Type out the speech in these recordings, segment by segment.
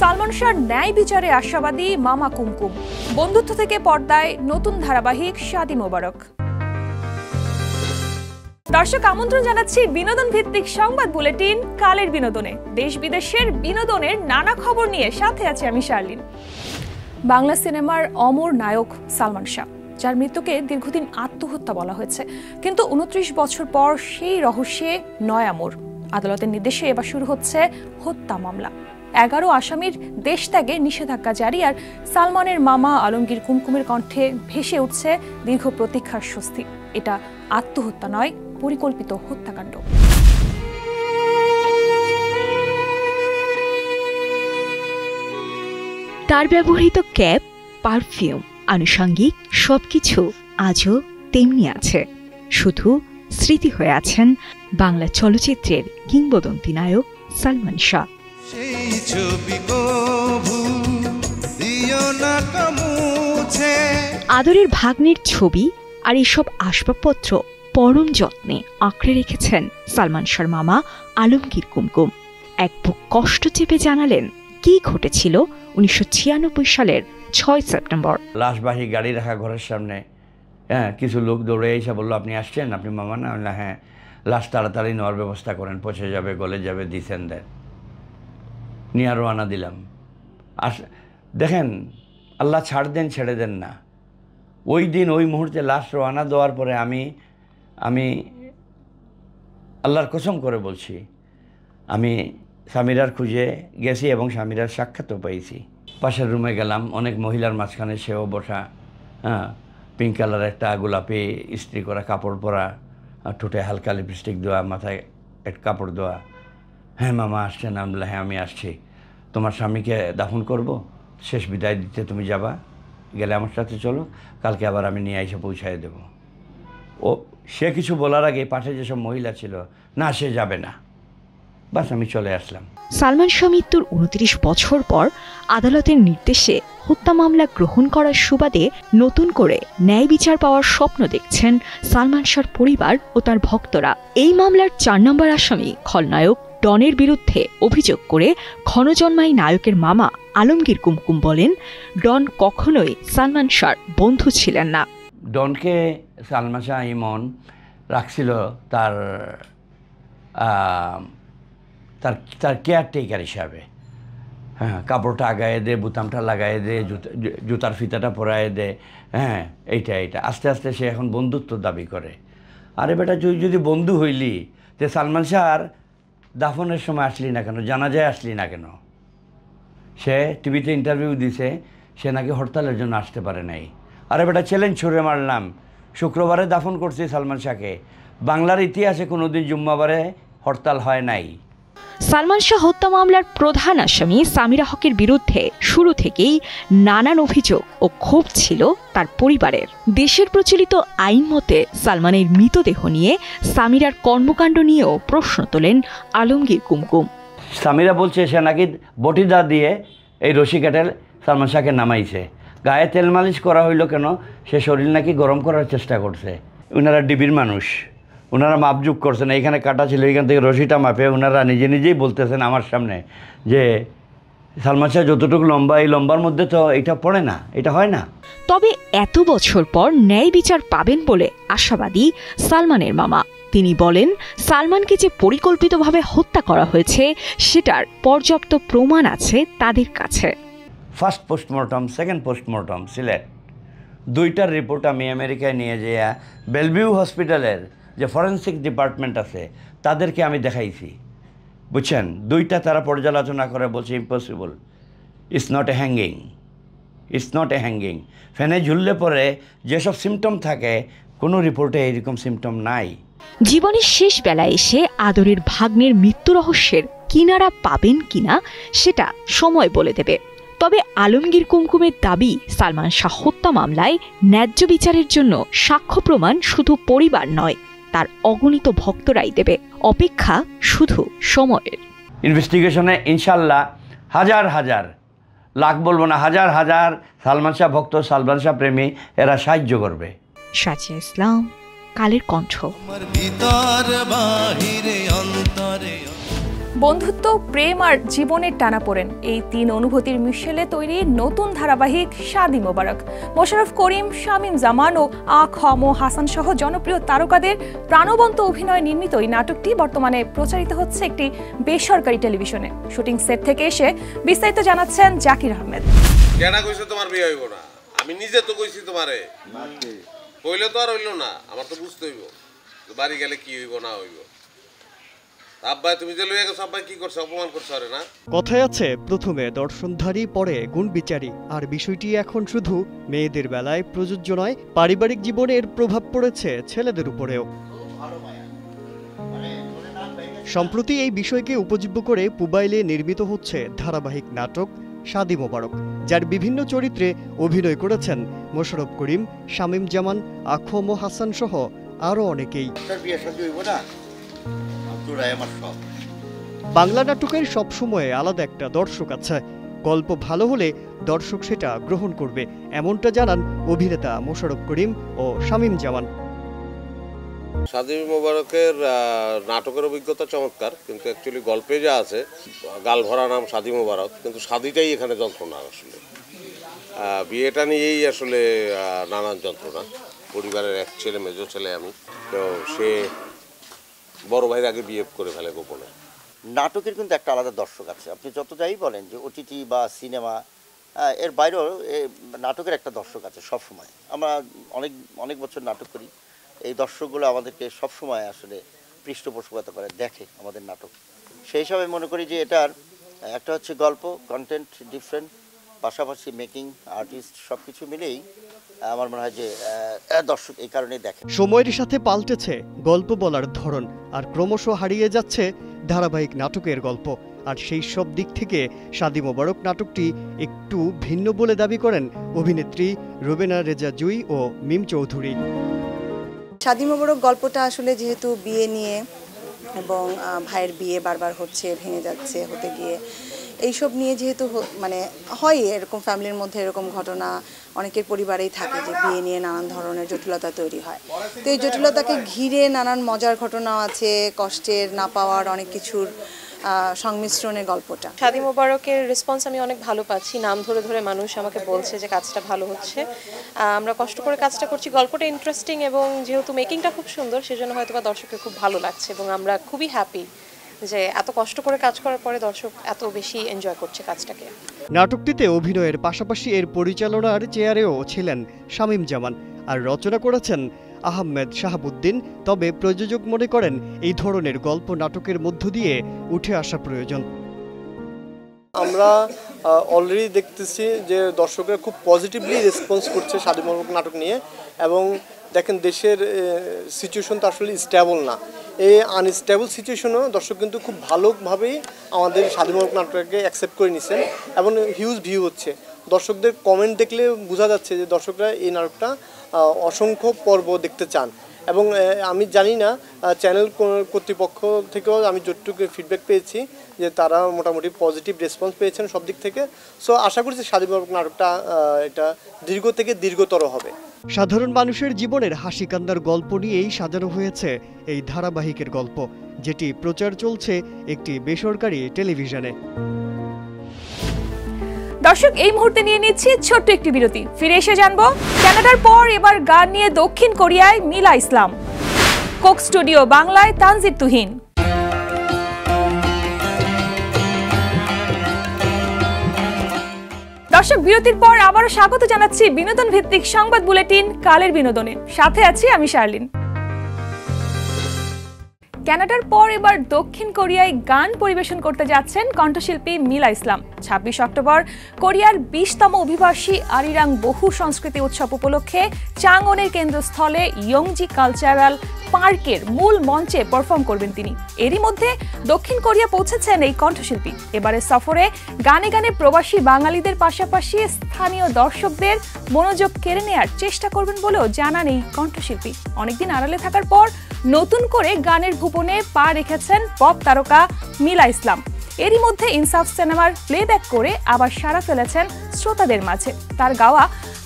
সালমান শাহর ন্যায় বিচারে আশাবাদী মামা কুমকুম। বন্ধুত্ব থেকে পর্দায় নতুন ধারাবাহিক শাদি মোবারক। দর্শক, আমন্ত্রণ জানাচ্ছি বিনোদন ভিত্তিক সংবাদ বুলেটিন কালের বিনোদনে। দেশ বিদেশের বিনোদনের নানা খবর নিয়ে সাথে আছি আমি শার্লিন। বাংলা সিনেমার অমর নায়ক সালমান শাহ, যার মৃত্যুকে দীর্ঘদিন আত্মহত্যা বলা হয়েছে, কিন্তু 29 বছর পর সেই রহস্যে নয়া মোড়। আদালতের নির্দেশে এবার শুরু হচ্ছে হত্যা মামলা। 11 আসামির দেশ ত্যাগে নিষেধাজ্ঞা জারি, আর সালমানের মামা আলমগীর কুমকুমের কণ্ঠে ভেসে উঠছে দীর্ঘ প্রতীক্ষার স্বস্তি। এটা আত্মহত্যা নয়, পরিকল্পিত হত্যাকাণ্ড। তার ব্যবহৃত ক্যাপ, পারফিউম, আনুষঙ্গিক সবকিছু আজও তেমনি আছে, শুধু স্মৃতি হয়ে আছেন বাংলা চলচ্চিত্রের কিংবদন্তি নায়ক সালমান শাহ। আদরের ভাগ্নের ছবি আর এসব আসবাবপত্র পরম যত্নে আঁকড়ে রেখেছেন সালমান শাহর মামা আলমগীর কুমকুম। এক বুক কষ্ট চেপে জানালেন কি ঘটেছিল 1996 সালের 6 সেপ্টেম্বর। লাশবাহী গাড়ি রাখা ঘরের সামনে কিছু লোক দৌড়ে এসে বললো, আপনি আসছেন, আপনি মামা না? বললাম হ্যাঁ। লাশ তাড়াতাড়ি নেওয়ার ব্যবস্থা করেন, পচে যাবে, গলে যাবে, দিছেন দেন। নিয়ে রওনা দিলাম। দেখেন, আল্লাহ ছাড় দেন, ছেড়ে দেন না। ওই দিন ওই মুহূর্তে লাশ রওনা দেওয়ার পরে আমি আল্লাহর কসম করে বলছি, আমি স্বামীরার খুঁজে গেছি এবং স্বামীরার সাক্ষাৎও পেয়েছি। পাশের রুমে গেলাম, অনেক মহিলার মাঝখানে সেও বসা, পিঙ্ক কালার একটা গোলাপি ইস্ত্রি করা কাপড় পরা, ঠোঁটে হালকা লিপস্টিক দেওয়া, মাথায় এক কাপড় দেওয়া। হ্যাঁ মামা আসছেন? বললাম হ্যাঁ আমি আসছি। তোমার স্বামীকে দাফন করব, শেষ বিদায় দিতে তুমি যাবা, গেলে আমার সাথে চলো, কালকে আবার আমি নিয়ে এসে পৌঁছায় দেব। ও সে কিছু বলার আগে পাশে যেসব মহিলা ছিল, না সে যাবে না, বাস আমি চলে আসলাম। সালমান শাহ মৃত্যুর 29 বছর পর আদালতের নির্দেশে হত্যা মামলা গ্রহণ করার সুবাদে নতুন করে ন্যায় বিচার পাওয়ার স্বপ্ন দেখছেন সালমান শাহর পরিবার ও তার ভক্তরা। এই মামলার 4 নম্বর আসামি খলনায়ক ডনের বিরুদ্ধে অভিযোগ করে ক্ষণজন্মাই নায়কের মামা আলমগীর কুমকুম বলেন, ডন কখনোই সালমান শাহর বন্ধু ছিলেন না। ডনকে সালমান শাহ ইমন রাখছিল তার কেয়ারটেকার হিসাবে। হ্যাঁ, কাপড়টা আগায়ে দে, বুতামটা লাগায়ে দে, জুতার ফিতাটা পরায়ে দে, হ্যাঁ এইটা আস্তে আস্তে সে এখন বন্ধুত্ব দাবি করে। আরে বেটা, তুই যদি বন্ধু হইলি তে সালমান শাহর দাফনের সময় আসলি না কেন, জানাজায় আসলি না কেন? সে টিভিতে ইন্টারভিউ দিছে, সে নাকি হরতালের জন্য আসতে পারে নাই। আরে বেটা, চ্যালেঞ্জ ছুড়ে মারলাম, শুক্রবারে দাফন করছি সালমান শাহকে। বাংলার ইতিহাসে কোনোদিন জুম্মাবারে হরতাল হয় নাই। সালমান শাহ হত্যা মামলার প্রধান আসামি সামিরা হকের বিরুদ্ধে শুরু থেকেই নানান অভিযোগ ও ক্ষোভ ছিল তার পরিবারের। দেশের প্রচলিত আইন মতে সালমানের মৃতদেহ নিয়ে সামিরার কর্মকাণ্ড নিয়েও প্রশ্ন তোলেন আলমগীর কুমকুম। সামিরা বলছে সে নাকি বটিদা দিয়ে এই রশি কেটে সালমান শাহকে নামাইছে। গায়ে তেল মালিশ করা হইল কেন? সে শরীর নাকি গরম করার চেষ্টা করছে। ওনারা ডিবির মানুষ, ওনারা মাপজুক করছেন, এইখানে কাটা ছিল, এইখান থেকে রশিটা মাপে ওনারা নিজেই বলতেছেন আমার সামনে যে সালমান শাহ যতটুকু লম্বা, এই লম্বার মধ্যে তো এটা পড়ে না, এটা হয় না। তবে এত বছর পর ন্যায় বিচার পাবেন বলে আশাবাদী সালমানের মামা। তিনি বলেন, সালমানকে যে পরিকল্পিতভাবে হত্যা করা হয়েছে সেটার পর্যাপ্ত প্রমাণ আছে তাদের কাছে। First postmortem, second postmortem Sylhet, 2টার রিপোর্ট আমি আমেরিকায় নিয়ে যেয়ে বেলভিউ হসপিটালের যে ফরেন্সিক ডিপার্টমেন্ট আছে তাদেরকে আমি দেখাইছি, বুঝছেন? 2টা তারা পর্যালোচনা করে বলছে impossible, it's not a hanging, it's not a hanging. ফ্যানে ঝুললে পরে যেসব সিমটম থাকে কোনো রিপোর্টে এইরকম সিমটম নাই। জীবনের শেষ বেলায় এসে আদরের ভাগ্নের মৃত্যু রহস্যের কিনারা পাবেন কিনা সেটা সময় বলে দেবে। তবে আলমগীর কুমকুমের দাবি, সালমান শাহ হত্যা মামলায় ন্যায্য বিচারের জন্য সাক্ষ্য প্রমাণ শুধু পরিবার নয়, তার অগণিত ভক্তরাই দেবে। অপেক্ষা শুধু সময়ের। ইনভেস্টিগেশনে ইনশাল্লাহ হাজার হাজার, লাখ বলবো না, হাজার হাজার সালমান শাহ ভক্ত, সালমান শাহ প্রেমী এরা সাহায্য করবে। সাজিয়া ইসলাম, কালের কণ্ঠ। বন্ধুত্ব, প্রেম আর জীবনের টানাপোড়েন, এই তিন অনুভূতির মিশেলে তৈরি নতুন ধারাবাহিক শাদি মোবারক। মোশাররফ করিম, শামীম জামান ও খ ম হাসান সহ জনপ্রিয় তারকাদের প্রাণবন্ত অভিনয়ে নির্মিত এই নাটকটি বর্তমানে প্রচারিত হচ্ছে একটি বেসরকারি টেলিভিশনে। শুটিং সেট থেকে এসে বিস্তারিত জানাচ্ছেন জাকির আহমেদ। কেনা কইছো তোমার বিয়ে হইব না? আমি নিজে তো কইছি তোমারে, কইলে তো আর হইল না, আমার তো বুঝতে হইব বাড়ি গেলে কি হইব না হইব। আব্বাই তুমি যে লইয়া গেছো, আব্বাই কি করছে? অপমান করছো আরে না? কথায় আছে প্রথমে দর্শনধারী পরে গুণ বিচারী, আর বিষয়টি এখন শুধু মেয়েদের বেলায় প্রযোজ্য নয়, পারিবারিক জীবনের প্রভাব পড়েছে ছেলেদের উপরেও। সম্প্রতি এই বিষয়কে উপজীব্য করে পুবাইলে নির্মিত হচ্ছে ধারাবাহিক নাটক শাদি মোবারক, যার বিভিন্ন চরিত্রে অভিনয় করেছেন মোশাররফ করিম, শামীম জামান, খ ম হাসান সহ আরও অনেকেই। বাংলা নাটকের সবসময় আলাদা একটা দর্শক আছে। গল্প ভালো হলে দর্শক সেটা গ্রহণ করবে, এমনটা জানান অভিনেতা মোশাররফ করিম ও শামীম জামান। শাদি মোবারকের নাটকের অভিজ্ঞতা চমৎকার, কিন্তু অ্যাকচুয়ালি গল্পে যা আছে গাল ভরা নাম শাদি মোবারক, কিন্তু শাদিটাই এখানে যন্ত্রণা। আসলে বিয়েটা নিয়েই আসলে নানান যন্ত্রণা। পরিবারের এক ছেলে, মেজো ছেলে আমি, তো সে বড় ভাইয়ের আগে বিয়ে করে ফেলে গোপনে। নাটকের কিন্তু একটা আলাদা দর্শক আছে, আপনি যত যাই বলেন যে ওটিটি বা সিনেমা, এর বাইরেও নাটকের একটা দর্শক আছে সবসময়। আমরা অনেক বছর নাটক করি, এই দর্শকগুলো আমাদেরকে সবসময় আসলে পৃষ্ঠপোষকতা করে, দেখে আমাদের নাটক। সেই হিসাবে মনে করি যে এটার একটা হচ্ছে গল্প, কন্টেন্ট ডিফারেন্ট, পাশাপাশি মেকিং, আর্টিস্ট সব কিছু মিলেই আমার মনে হয় যে দর্শক এই কারণেই দেখে। সময়ের সাথে পাল্টেছে গল্প বলার ধরন, আর ক্রমশ হারিয়ে যাচ্ছে ধারাবাহিক নাটকের গল্প। আর সেই সব দিক থেকে শাদি মোবারক নাটকটি একটু ভিন্ন বলে দাবি করেন অভিনেত্রী রুবেনা রেজা জুই ও মিম চৌধুরী। শাদি মোবারক গল্পটা আসলে যেহেতু বিয়ে নিয়ে, এবং ভাইয়ের বিয়ে বারবার হচ্ছে, ভেঙে যাচ্ছে, হতে গিয়ে এইসব নিয়ে যেহেতু মানে হয় এরকম ফ্যামিলির মধ্যে এরকম ঘটনা অনেকের পরিবারেই থাকে যে বিয়ে নিয়ে নানান ধরনের জটিলতা তৈরি হয়। তো এই জটিলতাকে ঘিরে নানান মজার ঘটনা আছে, কষ্টের, না পাওয়ার অনেক কিছুর সংমিশ্রণের গল্পটা। শাদি মোবারকের রেসপন্স আমি অনেক ভালো পাচ্ছি। নাম ধরে ধরে মানুষ আমাকে বলছে যে কাজটা ভালো হচ্ছে, আমরা কষ্ট করে কাজটা করছি, গল্পটা ইন্টারেস্টিং, এবং যেহেতু মেকিংটা খুব সুন্দর সেজন্য হয়তো বা দর্শকের খুব ভালো লাগছে, এবং আমরা খুবই হ্যাপি যে এত কষ্ট করে কাজ করার পরে দর্শক এত বেশি এনজয় করছে কাজটাকে। নাটকটিতে অভিনয়ের পাশাপাশি এর পরিচালনার চেয়ারেও ছিলেন শামীম জামান, আর রচনা করেছেন আহমেদ শাহাবুদ্দিন। তবে প্রযোজক মনে করেন এই ধরনের গল্প নাটকের মধ্য দিয়ে উঠে আসা প্রয়োজন। আমরা অলরেডি দেখতেছি যে দর্শকরা খুব পজিটিভলি রেসপন্স করছে শাদি মোবারক নাটক নিয়ে, এবং দেখেন দেশের সিচুয়েশন তো আসলে স্টেবল না, এই আনস্টেবল সিচুয়েশনও দর্শক কিন্তু খুব ভালোভাবেই আমাদের শাদি মোবারক নাটককে অ্যাকসেপ্ট করে নিছেন, এবং হিউজ ভিউ হচ্ছে। দর্শকদের কমেন্ট দেখলে বোঝা যাচ্ছে যে দর্শকরা এই নাটকটা অসংখ্য পর্ব দেখতে চান। এবং আমি জানি না চ্যানেল কর্তৃপক্ষ থেকেও আমি যতটুকু ফিডব্যাক পেয়েছি যে তারা মোটামুটি পজিটিভ রেসপন্স পেয়েছেন সব দিক থেকে। সো আশা করছি শাদি মোবারক নাটকটা এটা দীর্ঘ থেকে দীর্ঘতর হবে। সাধারণ মানুষের জীবনের হাসি কান্দার গল্প নিয়েই সাজানো হয়েছে এই ধারাবাহিকের গল্প, যেটি প্রচার চলছে একটি বেসরকারি টেলিভিশনে। দর্শক, এই মুহূর্তে নিয়ে নিচ্ছি ছোট্ট একটি বিরতি। ফিরে এসে জানবো কানাডার পর এবার গান নিয়ে দক্ষিণ কোরিয়ায় মিলা ইসলাম। কোক স্টুডিও বাংলায় তানজিদ তুহিন। দর্শক, বিরতির পর আবারও স্বাগত জানাচ্ছি বিনোদন ভিত্তিক সংবাদ বুলেটিন কালের বিনোদনে। সাথে আছি আমি শার্লিন। কানাডার পর এবার দক্ষিণ কোরিয়ায় গান পরিবেশন করতে যাচ্ছেন কণ্ঠশিল্পী মিলা ইসলাম। ২৬ অক্টোবর কোরিয়ার ২০তম অভিবাসী আরিরাং বহু সংস্কৃতি উৎসব উপলক্ষে চাংওনের কেন্দ্রস্থলে ইয়ংজি কালচারাল পার্কের মূল মঞ্চে পারফর্ম করবেন তিনি। এরই মধ্যে দক্ষিণ কোরিয়া পৌঁছেছেন এই কণ্ঠশিল্পী। এবারের সফরে গানে গানে প্রবাসী বাঙালিদের পাশাপাশি স্থানীয় দর্শকদের মনোযোগ কেড়ে নেওয়ার চেষ্টা করবেন বলেও জানান এই কণ্ঠশিল্পী। অনেকদিন আড়ালে থাকার পর নতুন করে গানের ভুবনে পা রেখেছেন পপ তারকা মিলা ইসলাম। এরই মধ্যে ইনসাফ সিনেমার প্লেব্যাক করে আবার সাড়া ফেলেছেন শ্রোতাদের মাঝে। তার গাওয়া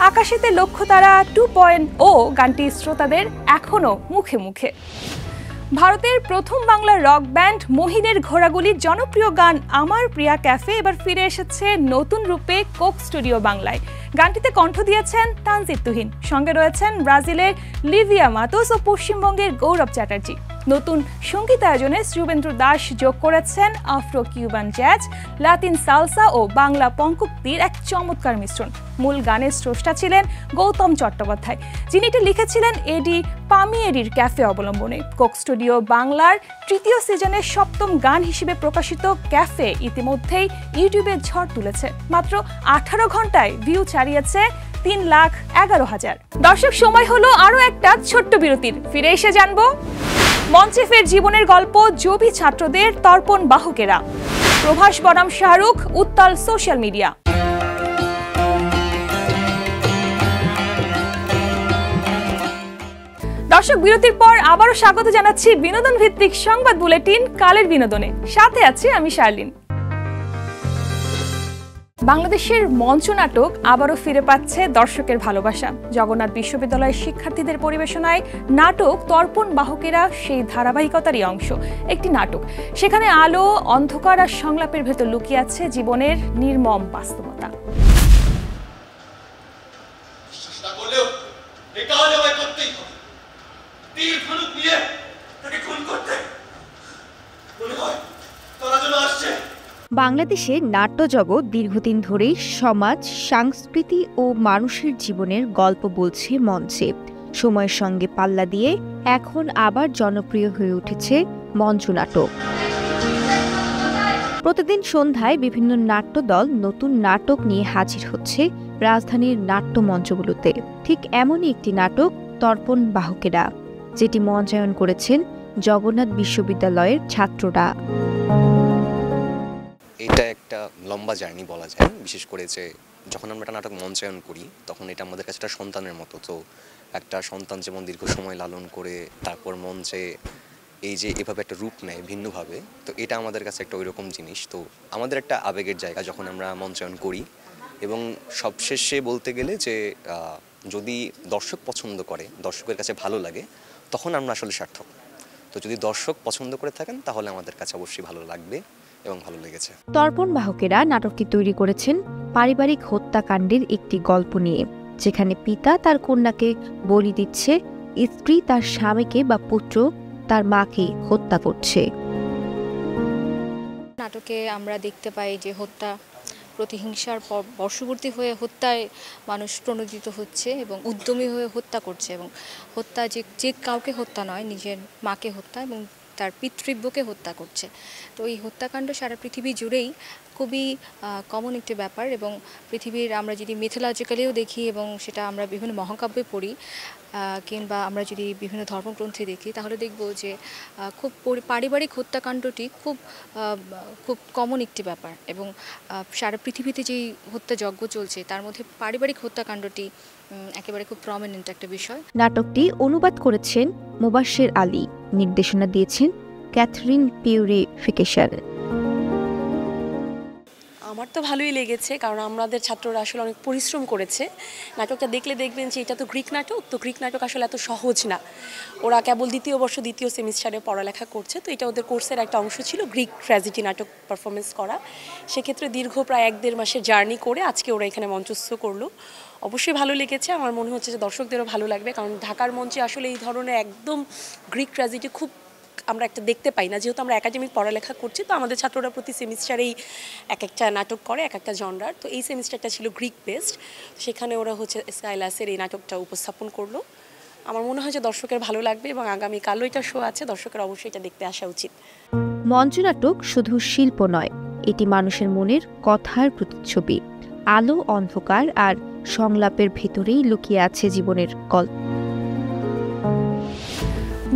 আকাশেতে লক্ষ্যতারা 2.0 গানটি শ্রোতাদের এখনো মুখে মুখে। ভারতের প্রথম বাংলা রক ব্যান্ড মহিনের ঘোড়াগুলির জনপ্রিয় গান আমার প্রিয়া ক্যাফে এবার ফিরে এসেছে নতুন রূপে কোক স্টুডিও বাংলায়। গানটিতে কণ্ঠ দিয়েছেন তানজিদ তুহিন, সঙ্গে রয়েছেন ব্রাজিলের লিভিয়া মাতোস ও পশ্চিমবঙ্গের গৌরব চ্যাটার্জি। নতুন সঙ্গীতায়োজনে শুভেন্দু দাস যোগ করেছেন Afro Cuban jazz, Latin salsa ও বাংলা পঙ্কোক্তির এক চমৎকার মিশ্রণ। মূল গানের স্রষ্টা ছিলেন গৌতম চট্টোপাধ্যায়, যিনি এটি লিখেছিলেন এডি পামিয়েরির ক্যাফে অবলম্বনে। কোক স্টুডিও বাংলার তৃতীয় সিজনের 7ম গান হিসেবে প্রকাশিত ক্যাফে ইতিমধ্যেই ইউটিউবে ঝড় তুলেছে। মাত্র 18 ঘন্টায় ভিউ ছাড়িয়েছে 3,11,000। দর্শক, সময় হলো আরও একটা ছোট্ট বিরতির। ফিরে এসে জানবো মঞ্চে ফের জীবনের গল্প জবি ছাত্রদের তর্পণ বাহকেরা। প্রভাস বনাম শাহরুখ উত্তাল সোশ্যাল মিডিয়া। দর্শক, বিরতির পর আবারও স্বাগত জানাচ্ছি বিনোদন ভিত্তিক সংবাদ বুলেটিন কালের বিনোদনে। সাথে আছি আমি শার্লিন। বাংলাদেশের মঞ্চনাটক আবারও ফিরে পাচ্ছে দর্শকের ভালোবাসা। জগন্নাথ বিশ্ববিদ্যালয়ের শিক্ষার্থীদের পরিবেশনায় নাটক তর্পণ বাহকেরা সেই ধারাবাহিকতারই অংশ। একটি নাটক, সেখানে আলো, অন্ধকার আর সংলাপের ভেতর লুকিয়ে আছে জীবনের নির্মম বাস্তবতা। বাংলাদেশের নাট্যজগৎ দীর্ঘদিন ধরেই সমাজ, সংস্কৃতি ও মানুষের জীবনের গল্প বলছে মঞ্চে। সময়ের সঙ্গে পাল্লা দিয়ে এখন আবার জনপ্রিয় হয়ে উঠেছে মঞ্চনাটক। প্রতিদিন সন্ধ্যায় বিভিন্ন নাট্যদল নতুন নাটক নিয়ে হাজির হচ্ছে রাজধানীর নাট্যমঞ্চগুলোতে। ঠিক এমনই একটি নাটক তর্পণ বাহকেরা, যেটি মঞ্চায়ন করেছেন জগন্নাথ বিশ্ববিদ্যালয়ের ছাত্ররা। এটা একটা লম্বা জার্নি বলা যায়, বিশেষ করে যে যখন আমরা একটা নাটক মঞ্চায়ন করি তখন এটা আমাদের কাছে একটা সন্তানের মতো। তো একটা সন্তান যেমন দীর্ঘ সময় লালন করে তারপর মঞ্চে এই যে এভাবে একটা রূপ নেয় ভিন্নভাবে, তো এটা আমাদের কাছে একটা ওইরকম জিনিস। তো আমাদের একটা আবেগের জায়গা যখন আমরা মঞ্চায়ন করি। এবং সবশেষে বলতে গেলে যে যদি দর্শক পছন্দ করে, দর্শকের কাছে ভালো লাগে, তখন আমরা আসলে সার্থক। তো যদি দর্শক পছন্দ করে থাকেন তাহলে আমাদের কাছে অবশ্যই ভালো লাগবে এবং ভালো লেগেছে। তর্পণ বাহকেরা নাটকটি তৈরি করেছেন পারিবারিক হত্যাকাণ্ডের একটি গল্প নিয়ে, যেখানে পিতা তার কন্যাকে বলি দিচ্ছে, স্ত্রী তার স্বামীকে বা পুত্র তার মাকে হত্যা করছে। নাটকে আমরা দেখতে পাই যে হত্যা, প্রতিহিংসার বশবর্তী হয়ে হত্যায় মানুষ প্রণোদিত হচ্ছে এবং উদ্যমী হয়ে হত্যা করছে। এবং হত্যা যে কাউকে হত্যা নয়, নিজের মাকে হত্যা এবং তার পিতৃব্যকে হত্যা করছে। তো এই হত্যাকাণ্ড সারা পৃথিবী জুড়েই খুবই কমন একটি ব্যাপার। এবং পৃথিবীর আমরা যদি মিথোলজিক্যালিও দেখি এবং সেটা আমরা বিভিন্ন মহাকাব্যে পড়ি কিংবা আমরা যদি বিভিন্ন ধর্মগ্রন্থে দেখি, তাহলে দেখব যে খুব পারিবারিক হত্যাকাণ্ডটি খুব কমন একটি ব্যাপার। এবং সারা পৃথিবীতে যেই হত্যাযজ্ঞ চলছে তার মধ্যে পারিবারিক হত্যাকাণ্ডটি একেবারে খুব প্রমিনেন্ট একটা বিষয়। নাটকটি অনুবাদ করেছেন মুবাশশির আলী, নির্দেশনা দিয়েছেন ক্যাথরিন পিউরিফিকেশন। আমার তো ভালোই লেগেছে, কারণ আমাদের ছাত্ররা আসলে অনেক পরিশ্রম করেছে। নাটকটা দেখলে দেখবেন যে এটা তো গ্রিক নাটক, তো গ্রিক নাটক আসলে এত সহজ না। ওরা কেবল দ্বিতীয় সেমিস্টারে পড়ালেখা করছে, তো এটা ওদের কোর্সের একটা অংশ ছিল গ্রিক ট্র্যাজেডি নাটক পারফরমেন্স করা। সেক্ষেত্রে দীর্ঘ প্রায় 1-1.5 মাসের জার্নি করে আজকে ওরা এখানে মঞ্চস্থ করলো। অবশ্যই ভালো লেগেছে। আমার মনে হচ্ছে যে দর্শকদেরও ভালো লাগবে, কারণ ঢাকার মঞ্চে আসলে এই ধরনের একদম গ্রিক ট্র্যাজেডি খুব আমরা একটা দেখতে পাই না। যেহেতু আমরা একাডেমিক পড়ালেখা করছি, তো আমাদের ছাত্ররা প্রতি সেমিস্টারেই এক একটা নাটক করে, এক একটা জনরার। তো এই সেমিস্টারটা ছিল গ্রিক বেসড, সেখানে ওরা হচ্ছে স্কাইলাসের এই নাটকটা উপস্থাপন করলো। আমার মনে হয় যে দর্শকের ভালো লাগবে এবং আগামীকালও এটা শো আছে, দর্শকের অবশ্যই এটা দেখতে আসা উচিত। মঞ্চনাটক শুধু শিল্প নয়, এটি মানুষের মনের কথার প্রতিচ্ছবি। আলো, অন্ধকার আর সংলাপের ভেতরেই লুকিয়ে আছে জীবনের গল্প।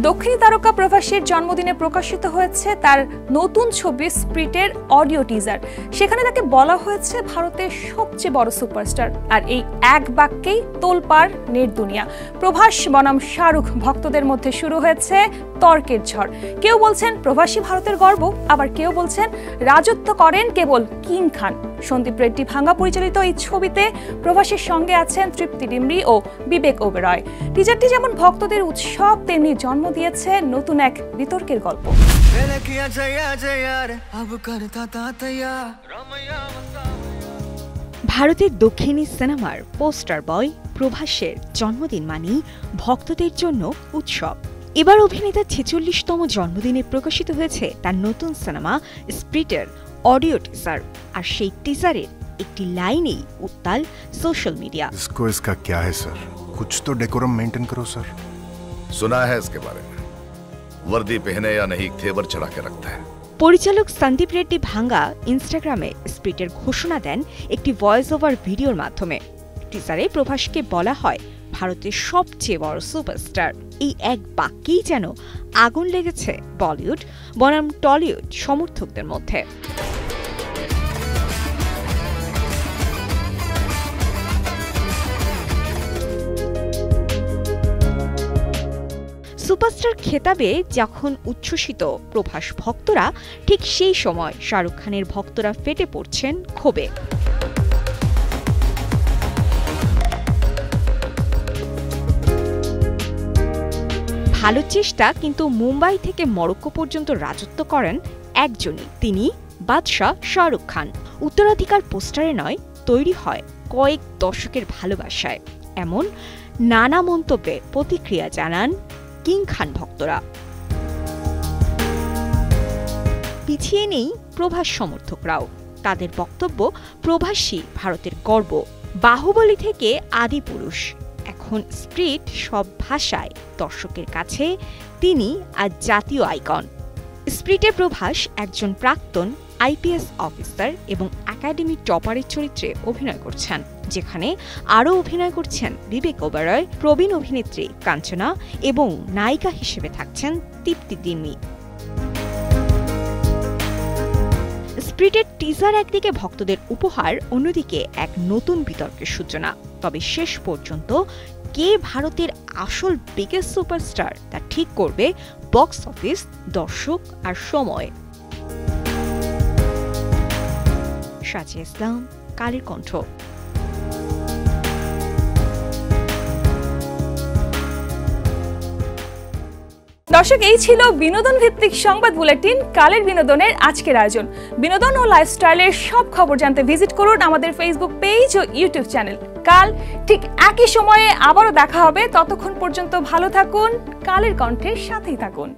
দক্ষিণী তারকা প্রভাসের জন্মদিনে প্রকাশিত হয়েছে তার নতুন ছবি স্প্রিটের অডিও টিজার। সেখানে তাকে বলা হয়েছে ভারতের সবচেয়ে বড় সুপারস্টার। আর এই এক বাক্যেই তোলপাড় নেট দুনিয়া। প্রভাস বনাম শাহরুখ ভক্তদের মধ্যে শুরু হয়েছে তর্কের ঝড়। কেউ বলছেন প্রবাসী ভারতের গর্ব, আবার কেউ বলছেন রাজত্ব করেন কেবল কিং খান। সন্দীপ রেড্ডি ভাঙ্গা পরিচালিত এই ছবিতে প্রভাসের সঙ্গে আছেন তৃপ্তি ডিমরি ও বিবেক ওবেরয়। টিজারটি যেমন ভক্তদের উৎসব, তেমনি জন্ম দিয়েছে নতুন এক বিতর্কের গল্প। ভারতের দক্ষিণী সিনেমার পোস্টার বয় প্রভাসের জন্মদিন মানেই ভক্তদের জন্য উৎসব। এবার অভিনেতার 46তম জন্মদিনে প্রকাশিত হয়েছে তার নতুন সিনেমা স্প্রিটের অডিও টিজার, আর সেই টিজারের একটি লাইনেই উত্তাল সোশ্যাল মিডিয়া। इसको इसका क्या है सर? कुछ तो डेकोरम मेंटेन करो सर। सुना है इसके बारे में, वर्दी पहने या नहीं घेवर चढ़ा के रखता है। পরিচালক সন্দীপ রেড্ডি ভাঙ্গা ইনস্টাগ্রামে স্প্রিটের ঘোষণা দেন একটি ভয়েস ওভার ভিডিওর মাধ্যমে। টিজারে প্রভাসকে বলা হয় ভারতের সবচেয়ে বড় সুপারস্টার। এই এক বাক্যেই যেন আগুন লেগেছে বলিউড বনাম টলিউড সমর্থকদের মধ্যে। সুপারস্টার খেতাবে যখন উচ্ছ্বসিত প্রভাস ভক্তরা, ঠিক সেই সময় শাহরুখ খানের ভক্তরা ফেটে পড়ছেন ক্ষোভে। ভালো চেষ্টা, কিন্তু মুম্বাই থেকে মরক্কো পর্যন্ত রাজত্ব করেন একজনই, তিনি বাদশাহ শাহরুখ খান। উত্তরাধিকার পোস্টারে নয়, তৈরি হয় কয়েক দশকের ভালোবাসায়। এমন নানা মন্তব্যে প্রতিক্রিয়া জানান কিং খান ভক্তরা। পিছিয়ে নেই প্রভাস সমর্থকরাও। তাদের বক্তব্য, প্রভাসী ভারতের গর্ব, বাহুবলী থেকে আদি পুরুষ, এখন স্প্রিট সব ভাষায় দর্শকের কাছে তিনি আজ জাতীয় আইকন। স্প্রিটে প্রভাস একজন প্রাক্তন আইপিএস অফিসার এবং একাডেমি টপারের চরিত্রে অভিনয় করছেন, যেখানে আরও অভিনয় করছেন বিবেক ওবেরয়, প্রবীণ অভিনেত্রী কাঞ্চনা এবং নায়িকা হিসেবে থাকছেন তৃপ্তি ডিমরি। স্প্রিটের টিজার একদিকে ভক্তদের উপহার, অন্যদিকে এক নতুন বিতর্কের সূচনা। তবে শেষ পর্যন্ত কে ভারতের আসল বিগেস্ট সুপারস্টার তা ঠিক করবে বক্স অফিস, দর্শক আর সময়। সাজিয়া ইসলাম, কালের কণ্ঠ। দর্শক, এই ছিল বিনোদন ভিত্তিক সংবাদ বুলেটিন কালের বিনোদনের আজকের আয়োজন। বিনোদন ও লাইফস্টাইলের সব খবর জানতে ভিজিট করুন আমাদের ফেসবুক পেজ ও ইউটিউব চ্যানেল। কাল ঠিক একই সময়ে আবারও দেখা হবে। ততক্ষণ পর্যন্ত ভালো থাকুন, কালের কণ্ঠের সাথেই থাকুন।